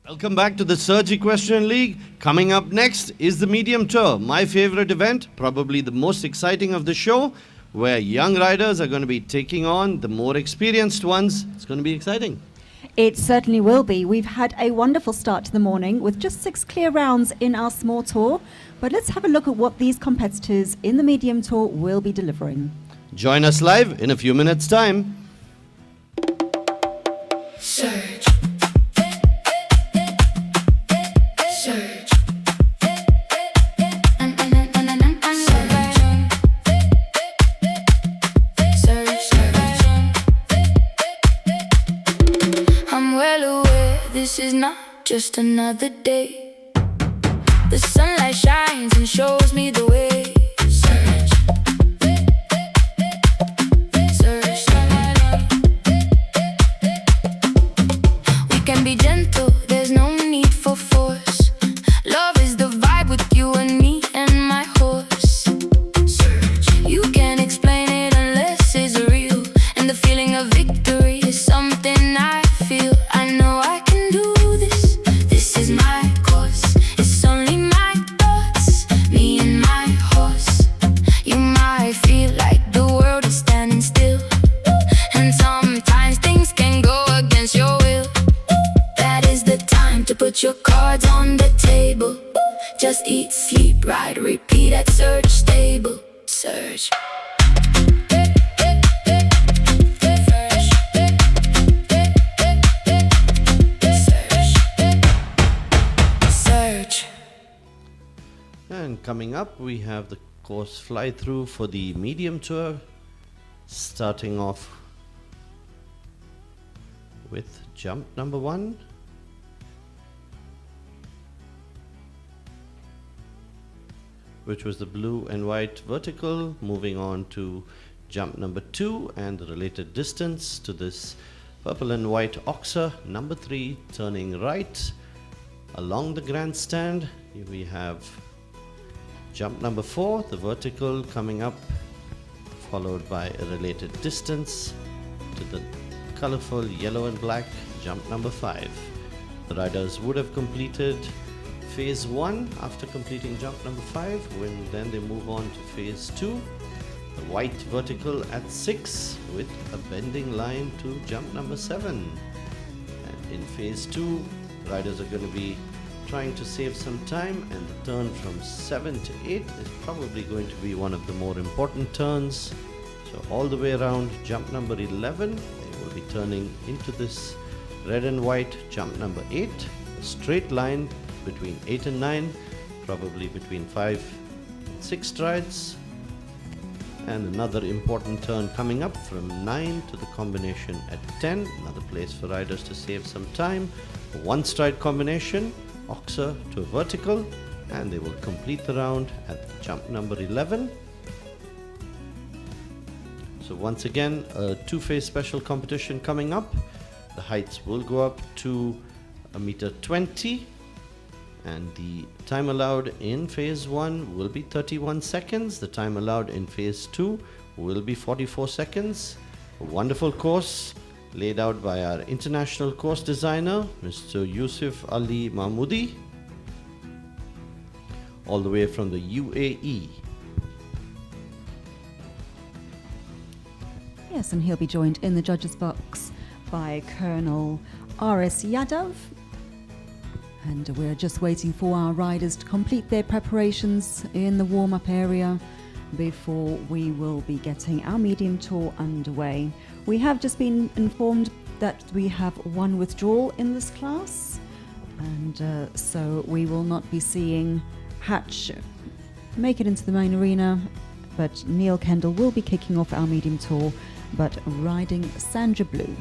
Welcome back to the Surge Equestrian League. Coming up next is the Medium Tour, my favorite event, probably the most exciting of the show, where young riders are going to be taking on the more experienced ones. It's going to be exciting. It certainly will be. We've had a wonderful start to the morning with just 6 clear rounds in our small tour. But let's have a look at what these competitors in the Medium Tour will be delivering. Join us live in a few minutes' time. Surge. Surge. I'm well aware this is not just another day. The sunlight shines and shows me the way. Surge. Surge. We can be gentle, there's no need for force. Love is the vibe with you and me and my horse. Surge. You can't explain it unless it's real. And the feeling of victory is something I feel. I know I can do this. This is my course. It's only my thoughts, me and my horse. You might feel like the world is standing still, and sometimes things can go against your will. That is the time to put your cards on the table. Just eat, sleep, ride, repeat at Surge Stable. Surge. Surge. And coming up, we have the course fly-through for the Medium Tour, starting off with jump number 1. Which was the blue and white vertical, moving on to jump number 2 and the related distance to this purple and white oxer. Number 3, turning right along the grandstand. Here we have jump number 4, the vertical coming up, followed by a related distance to the colorful yellow and black jump number 5. The riders would have completed phase 1 after completing jump number 5, when then they move on to phase 2, the white vertical at 6 with a bending line to jump number 7. And in phase 2, riders are going to be trying to save some time, and the turn from 7 to 8 is probably going to be one of the more important turns. So all the way around jump number 11, they will be turning into this red and white jump number 8, a straight line between 8 and 9, probably between 5 and 6 strides. And another important turn coming up from 9 to the combination at 10, another place for riders to save some time. A 1-stride combination, oxer to a vertical, and they will complete the round at jump number 11. So once again, a 2-phase special competition coming up. The heights will go up to 1.20 m, and the time allowed in phase 1 will be 31 seconds. The time allowed in phase 2 will be 44 seconds. A wonderful course laid out by our international course designer, Mr. Yusuf Ali Mahmoodi, all the way from the UAE. Yes, and he'll be joined in the judges' box by Colonel R.S. Yadav. And we're just waiting for our riders to complete their preparations in the warm-up area before we will be getting our medium tour underway. We have just been informed that we have 1 withdrawal in this class, and so we will not be seeing Hach make it into the main arena, but Neil Kendall will be kicking off our medium tour, but riding Sandra Blue.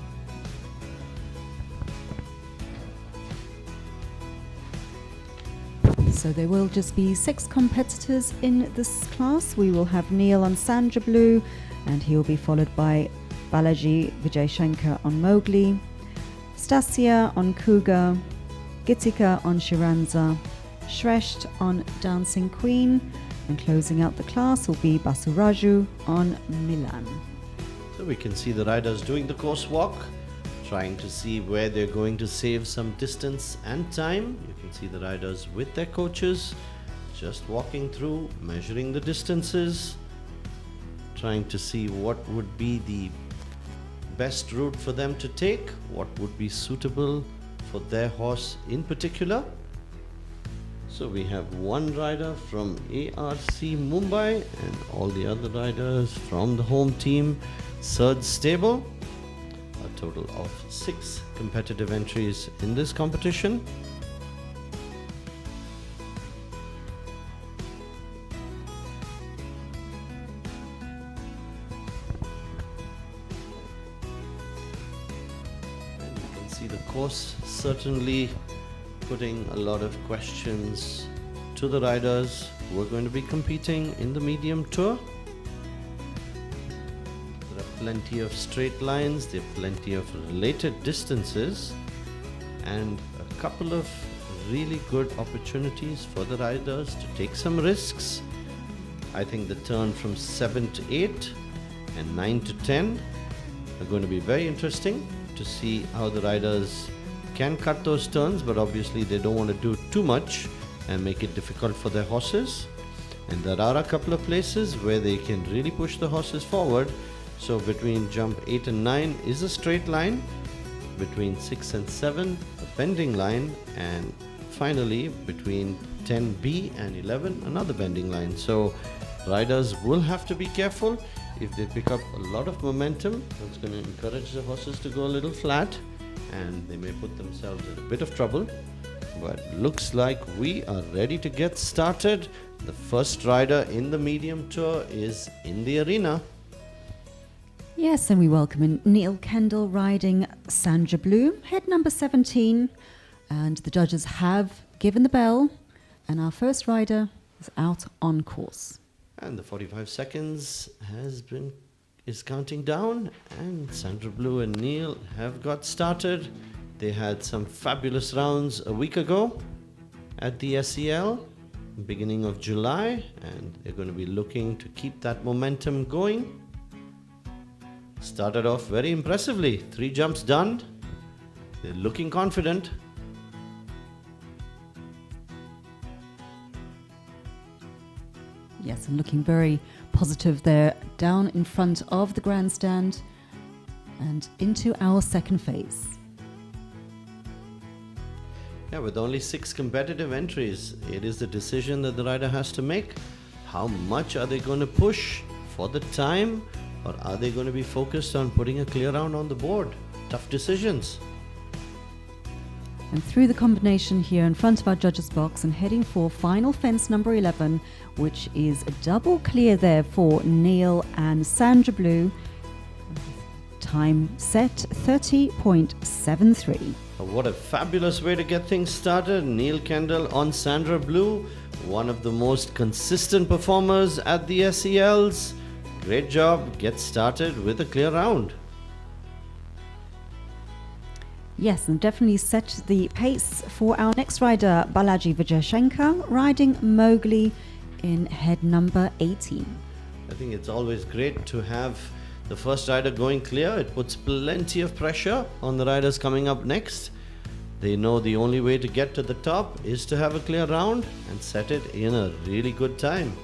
So there will just be 6 competitors in this class. We will have Neil on Sandra Blue, and he will be followed by Balaji Vijayshankar on Mowgli, Stasya on Cougar, Geethika on Chiranza, Sresht on Dancing Queen, and closing out the class will be Basavraju on Milan. So we can see the riders doing the course walk, trying to see where they're going to save some distance and time. You can see the riders with their coaches just walking through, measuring the distances, trying to see what would be the best route for them to take, what would be suitable for their horse in particular. So we have one rider from ARC Mumbai and all the other riders from the home team, Surge Stable. A total of 6 competitive entries in this competition. And you can see the course certainly putting a lot of questions to the riders who are going to be competing in the medium tour. There are plenty of straight lines, there are plenty of related distances, and a couple of really good opportunities for the riders to take some risks. I think the turn from 7 to 8 and 9 to 10 are going to be very interesting to see how the riders can cut those turns, but obviously they don't want to do too much and make it difficult for their horses. And there are a couple of places where they can really push the horses forward. So between jump 8 and 9 is a straight line, between 6 and 7 a bending line, and finally between 10B and 11 another bending line. So riders will have to be careful. If they pick up a lot of momentum, it's going to encourage the horses to go a little flat, and they may put themselves in a bit of trouble. But looks like we are ready to get started. The first rider in the medium tour is in the arena. Yes, and we welcome in Neil Kendall riding Sandra Blue, head number 17. And the judges have given the bell, and our first rider is out on course. And the 45 seconds is counting down, and Sandra Blue and Neil have got started. They had some fabulous rounds a week ago at the SEL, beginning of July, and they're going to be looking to keep that momentum going. Started off very impressively, 3 jumps done. They're looking confident. Yes, and looking very positive there, down in front of the grandstand and into our second phase. Yeah, with only 6 competitive entries, it is the decision that the rider has to make. How much are they going to push for the time, or are they going to be focused on putting a clear round on the board? Tough decisions. And through the combination here in front of our judges box and heading for final fence number 11, which is a double clear there for Neil and Sandra Blue. Time set 30.73. What a fabulous way to get things started. Neil Kendall on Sandra Blue, one of the most consistent performers at the SELs. Great job. Get started with a clear round. Yes, and definitely set the pace for our next rider, Balaji Vijayshankar, riding Mowgli in head number 18. I think it's always great to have the first rider going clear. It puts plenty of pressure on the riders coming up next. They know the only way to get to the top is to have a clear round and set it in a really good time.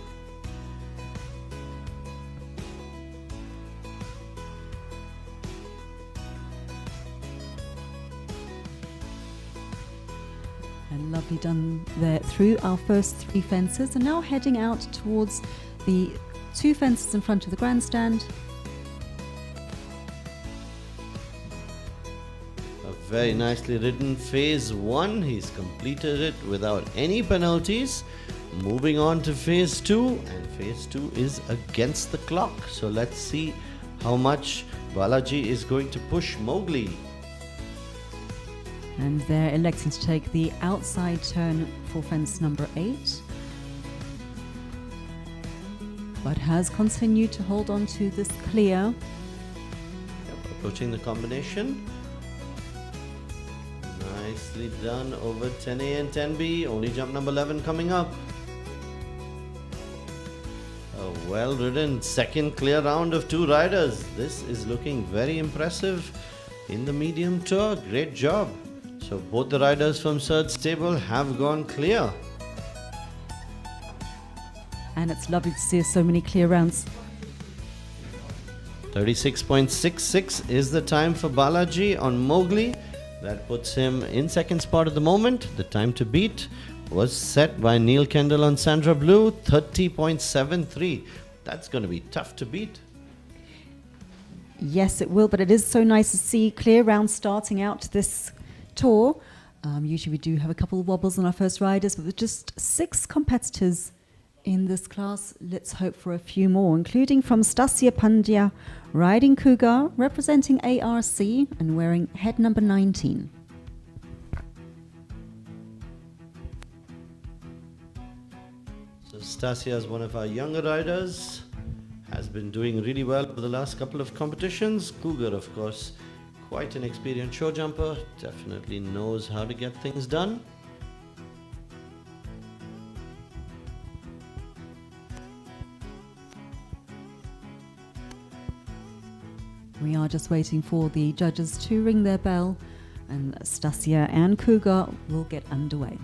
And lovely done there through our first 3 fences, and now heading out towards the 2 fences in front of the grandstand. A very nicely ridden phase 1. He's completed it without any penalties. Moving on to phase 2, and phase 2 is against the clock. So let's see how much Balaji is going to push Mowgli. And they're electing to take the outside turn for fence number 8. But has continued to hold on to this clear. Yep, approaching the combination. Nicely done over 10A and 10B. Only jump number 11 coming up. A well ridden second clear round of 2 riders. This is looking very impressive. in the medium tour. Great job. So both the riders from third stable have gone clear. And it's lovely to see so many clear rounds. 36.66 is the time for Balaji on Mowgli. That puts him in second spot at the moment. The time to beat was set by Neil Kendall on Sandra Blue, 30.73. That's going to be tough to beat. Yes, it will, but it is so nice to see clear rounds starting out this tour. Usually we do have a couple of wobbles on our first riders, but with just 6 competitors in this class, let's hope for a few more, including from Stasya Pandya, riding Cougar, representing ARC and wearing head number 19. So Stasya is one of our younger riders, has been doing really well over the last couple of competitions. Cougar, of course, quite an experienced show jumper, definitely knows how to get things done. We are just waiting for the judges to ring their bell, and Stasya and Cougar will get underway.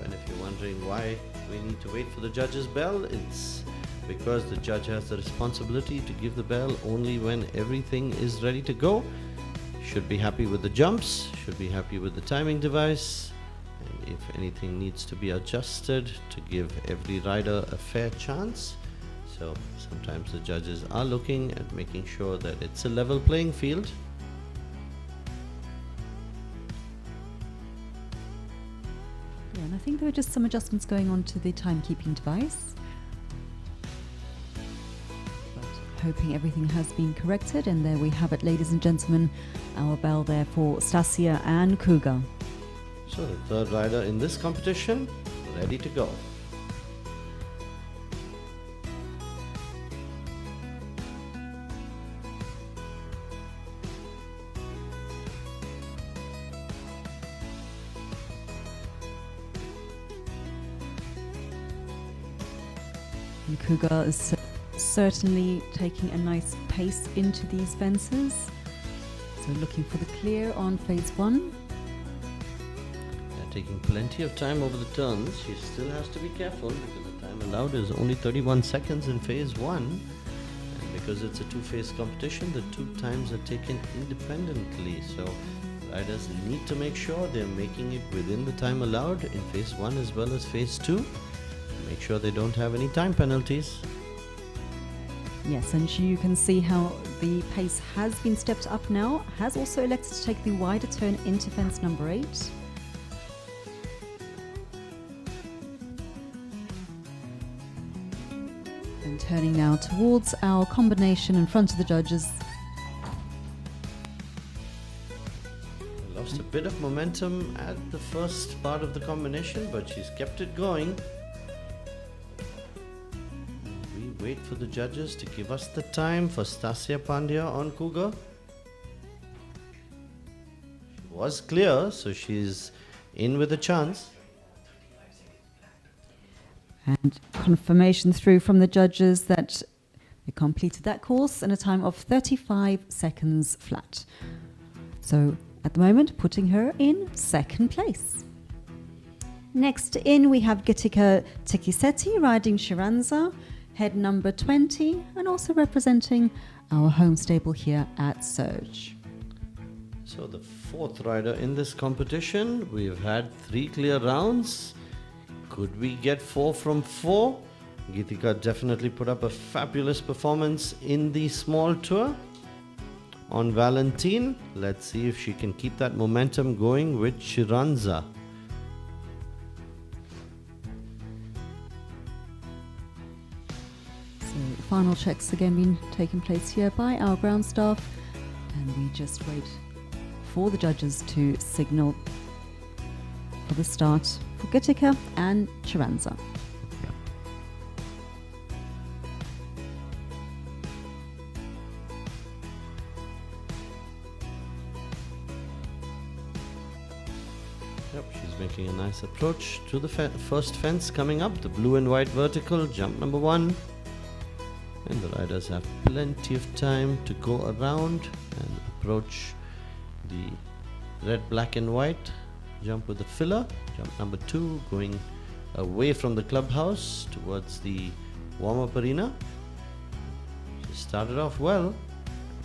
And if you're wondering why we need to wait for the judge's bell, it's because the judge has the responsibility to give the bell only when everything is ready to go. Should be happy with the jumps, should be happy with the timing device, and if anything needs to be adjusted to give every rider a fair chance. So sometimes the judges are looking at making sure that it's a level playing field. And I think there are just some adjustments going on to the timekeeping device. But hoping everything has been corrected, and there we have it, ladies and gentlemen, our bell there for Stasya and Cougar. So the third rider in this competition, ready to go. And Cougar is certainly taking a nice pace into these fences. So looking for the clear on phase 1. They're taking plenty of time over the turns. She still has to be careful because the time allowed is only 31 seconds in phase 1. And because it's a two-phase competition, the 2 times are taken independently. So riders need to make sure they're making it within the time allowed in phase 1 as well as phase 2. Make sure they don't have any time penalties. Yes, and you can see how the pace has been stepped up now. Has also elected to take the wider turn into fence number 8. And turning now towards our combination in front of the judges. Lost a bit of momentum at the first part of the combination, but she's kept it going. Wait for the judges to give us the time for Stasya Pandya on Cougar. She was clear, so she's in with a chance. And confirmation through from the judges that they completed that course in a time of 35 seconds flat. So at the moment, putting her in second place. Next in, we have Geethika Tikkisetty riding Chiranza, head number 20, and also representing our home stable here at Surge. So the fourth rider in this competition, we've had 3 clear rounds. Could we get 4 from 4? Geethika definitely put up a fabulous performance in the small tour on Valentine. Let's see if she can keep that momentum going with Chiranza. Final checks again being taking place here by our ground staff, and we just wait for the judges to signal for the start for Geethika and Chiranza. Yep, she's making a nice approach to the first fence coming up, the blue and white vertical, jump number 1. And the riders have plenty of time to go around and approach the red, black and white jump with the filler, jump number 2, going away from the clubhouse towards the warm-up arena. She started off well,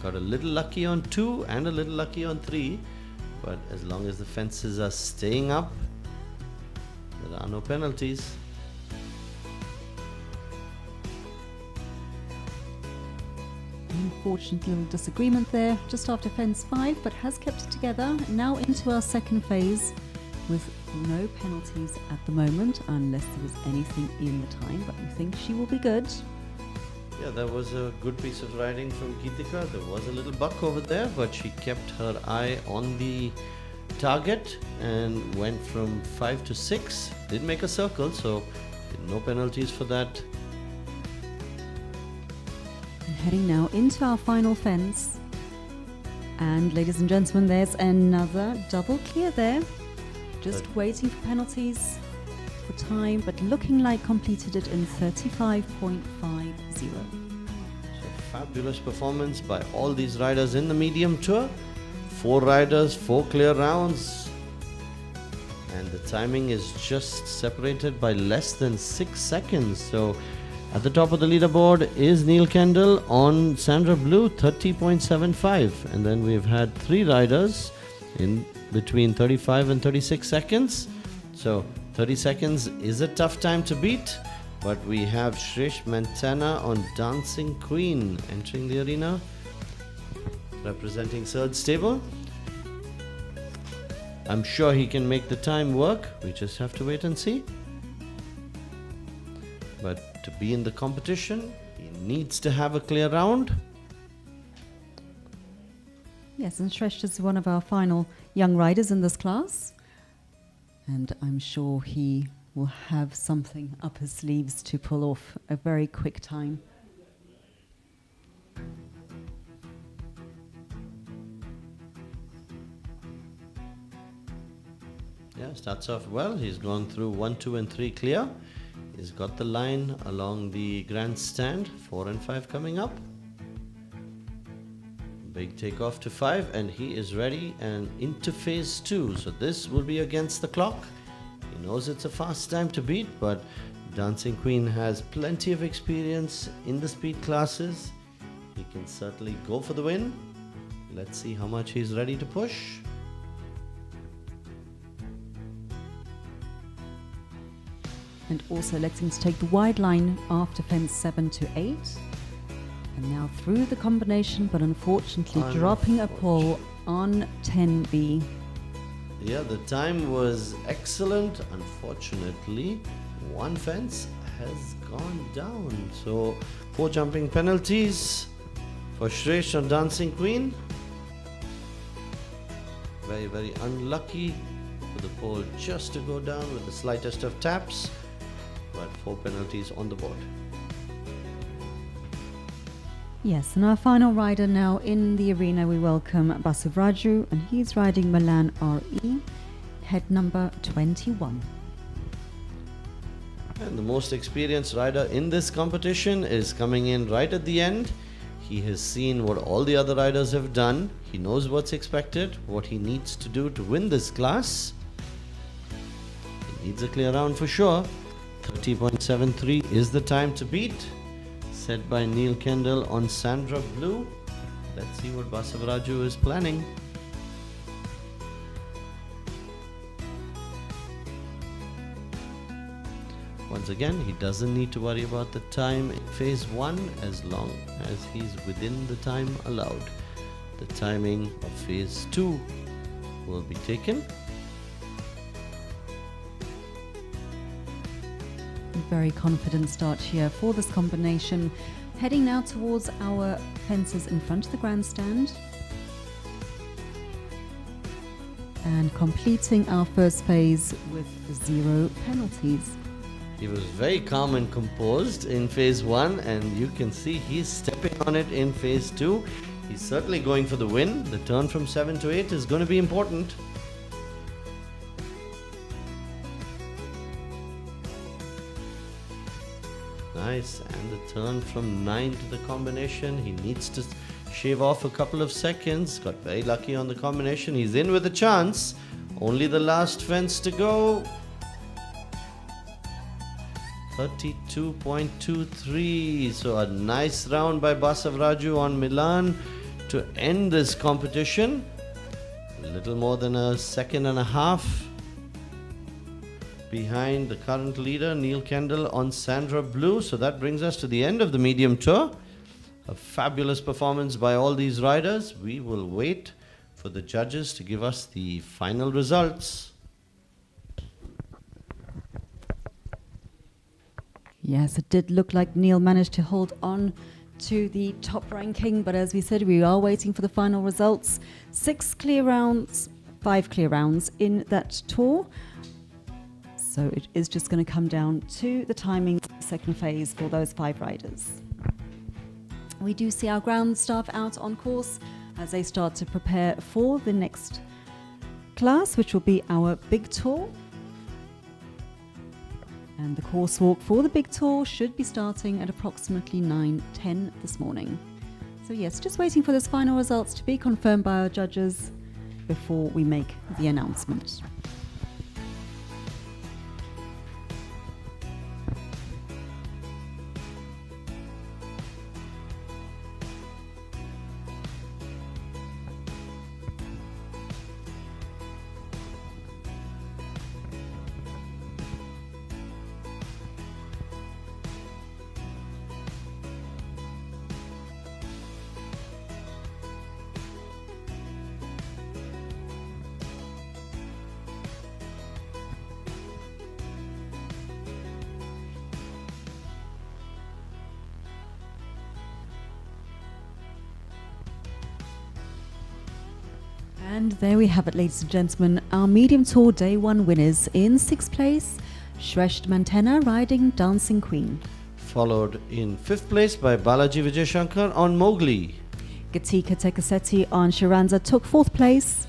got a little lucky on 2 and a little lucky on 3, but as long as the fences are staying up, there are no penalties. Unfortunate little disagreement there just after fence 5, but has kept it together. Now into our second phase with no penalties at the moment, unless there was anything in the time, but we think she will be good. Yeah, that was a good piece of riding from Geethika. There was a little buck over there, but she kept her eye on the target and went from 5 to 6. Did make a circle, so no penalties for that. And heading now into our final fence. And ladies and gentlemen, there's another double clear there. Just waiting for penalties for time, but looking like completed it in 35.50. So fabulous performance by all these riders in the medium tour. 4 riders, 4 clear rounds. And the timing is just separated by less than 6 seconds. So at the top of the leaderboard is Neil Kendall on Sandra Blue, 30.75. And then we've had 3 riders in between 35 and 36 seconds. So 30 seconds is a tough time to beat, but we have Sresht Mantena on Dancing Queen entering the arena, representing third stable. I'm sure he can make the time work. We just have to wait and see. But to be in the competition, he needs to have a clear round. Yes, and Sresht is one of our final young riders in this class. And I'm sure he will have something up his sleeves to pull off a very quick time. Yeah, starts off well. He's gone through 1, 2 and 3 clear. He's got the line along the grandstand, 4 and 5 coming up. Big takeoff to 5, and he is ready and into phase 2. So this will be against the clock. He knows it's a fast time to beat, but Dancing Queen has plenty of experience in the speed classes. He can certainly go for the win. Let's see how much he's ready to push. And also let's him to take the wide line after fence 7 to 8. And now through the combination, but unfortunately dropping a pole on 10B. Yeah, the time was excellent. Unfortunately, one fence has gone down. So 4 jumping penalties for Sresht on Dancing Queen. Very, very unlucky for the pole just to go down with the slightest of taps. But 4 penalties on the board. Yes, and our final rider now in the arena, we welcome Basavraju, and he's riding Milan RE, head number 21. And the most experienced rider in this competition is coming in right at the end. He has seen what all the other riders have done. He knows what's expected, what he needs to do to win this class. He needs a clear round for sure. 30.73 is the time to beat. Set by Neil Kendall on Sandra Blue. Let's see what Basavraju is planning. Once again, he doesn't need to worry about the time in phase 1 as long as he's within the time allowed. The timing of phase 2 will be taken. Very confident start here for this combination. Heading now towards our fences in front of the grandstand. And completing our first phase with 0 penalties. He was very calm and composed in phase 1, and you can see he's stepping on it in phase 2. He's certainly going for the win. The turn from 7 to 8 is going to be important. Nice. And the turn from 9 to the combination. He needs to shave off a couple of seconds. Got very lucky on the combination. He's in with a chance. Only the last fence to go. 32.23. So a nice round by Basavraju on Milan to end this competition. A little more than a second and a half behind the current leader, Neil Kendall, on Sandra Blue. So that brings us to the end of the medium tour. A fabulous performance by all these riders. We will wait for the judges to give us the final results. Yes, it did look like Neil managed to hold on to the top ranking, but as we said, we are waiting for the final results. 5 clear rounds in that tour. So it is just going to come down to the timing second phase for those 5 riders. We do see our ground staff out on course as they start to prepare for the next class, which will be our big tour. And the course walk for the big tour should be starting at approximately 9:10 this morning. So yes, just waiting for those final results to be confirmed by our judges before we make the announcement. And there we have it, ladies and gentlemen, our medium tour day 1 winners. In 6th place, Sresht Mantena riding Dancing Queen. Followed in 5th place by Balaji Vijayshankar on Mowgli. Geethika Tikkisetty on Chiranza took 4th place.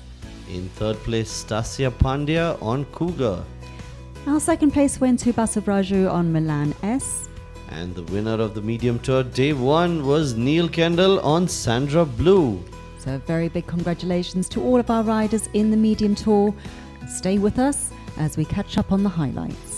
In 3rd place, Stasya Pandya on Cougar. Our 2nd place went to Basavraju on Milan S. And the winner of the medium tour day 1 was Neil Kendall on Sandra Blue. So a very big congratulations to all of our riders in the medium tour. Stay with us as we catch up on the highlights.